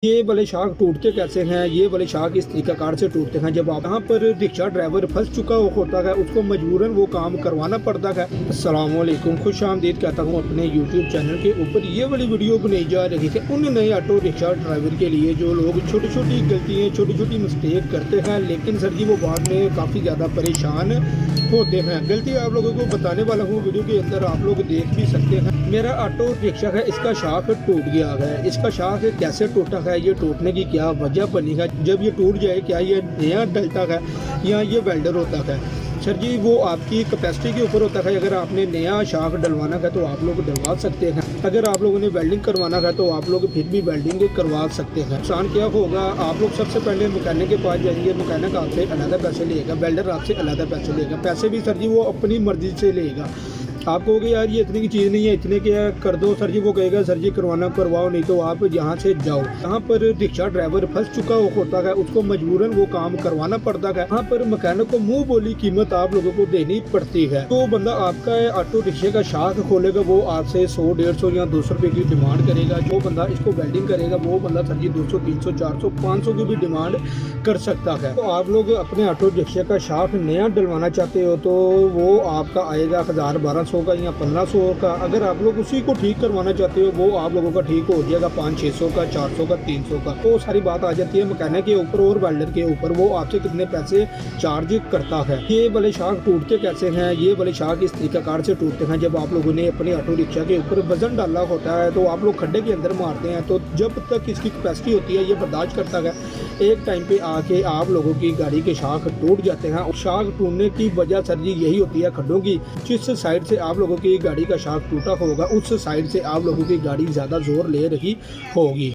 ये वाले शाख टूटते कैसे हैं, ये वाले शाख इस तरीकाकार से टूटते हैं। जब आप यहाँ पर रिक्शा ड्राइवर फंस चुका होता है, उसको मजबूरन वो काम करवाना पड़ता है। अस्सलाम वालेकुम, खुश आमदीद कहता हूँ अपने यूट्यूब चैनल के ऊपर। ये वाली वीडियो बनाई जा रही है उन नए ऑटो रिक्शा ड्राइवर के लिए जो लोग छोटी छोटी गलतियाँ, छोटी छोटी मिस्टेक करते हैं, लेकिन सर जी वो बाद में काफ़ी ज़्यादा परेशान होते हैं। गलती आप लोगों को बताने वाला हूँ, वीडियो के अंदर आप लोग देख भी सकते हैं। मेरा ऑटो रिक्शा है, इसका शाख टूट गया है। इसका शाख कैसे टूटा है, ये टूटने की क्या वजह बनी है, जब ये टूट जाए क्या ये नया डलता है या ये वेल्डर होता है। सर जी वो आपकी कैपेसिटी के ऊपर होता है। अगर आपने नया शाख डलवाना है तो आप लोग डलवा सकते हैं, अगर आप लोगों ने वेल्डिंग करवाना है तो आप लोग फिर भी वेल्डिंग करवा सकते हैं। नुकसान क्या होगा, आप लोग सबसे पहले मैकेनिक के पास जाएंगे, मैकेनिक आपसे अलग पैसे लेगा, वेल्डर आपसे अलग पैसे लेगा। पैसे भी सर जी वो अपनी मर्जी से लेगा। आप कहोगे यार ये इतनी की चीज़ नहीं है, इतने के कर दो सर जी, वो कहेगा सर जी करवाना करवाओ, नहीं तो आप यहाँ से जाओ। यहाँ पर रिक्शा ड्राइवर फंस चुका होता है, उसको मजबूरन वो काम करवाना पड़ता है। यहाँ पर मैकेनिक को मुंह बोली कीमत आप लोगों को देनी पड़ती है। तो बंदा आपका ऑटो रिक्शे का शाख खोलेगा, वो आपसे 100, 150 या 200 रुपये की डिमांड करेगा। जो बंदा इसको वेल्डिंग करेगा वो बंदा सर जी 200, 300, 400, 500 की भी डिमांड कर सकता है। तो आप लोग अपने ऑटो रिक्शे का शाख नया डलवाना चाहते हो तो वो आपका आएगा 1000, 1200 का या 1500 का। अगर आप लोग उसी को ठीक करवाना चाहते हो वो आप लोगों का ठीक हो जाएगा 500-600 का, 400 का, 300 का। तो सारी बात आ जाती है मैकेनिक के ऊपर और वेल्डर के ऊपर, वो आपसे कितने पैसे चार्ज करता है। ये वाले शाख टूटते कैसे हैं, ये वाले शाख इस तरीकाकार से टूटते हैं। जब आप लोगों ने अपने ऑटो रिक्शा के ऊपर वजन डाला होता है तो आप लोग खड्डे के अंदर मारते हैं, तो जब तक इसकी कैपेसिटी होती है ये बर्दाश्त करता है। एक टाइम पे आके आप लोगों की गाड़ी के शाख टूट जाते हैं। और शाख टूटने की वजह सर जी यही होती है खड्डों की। जिस साइड से आप लोगों की गाड़ी का शाख टूटा होगा उस साइड से आप लोगों की गाड़ी ज़्यादा जोर ले रही होगी।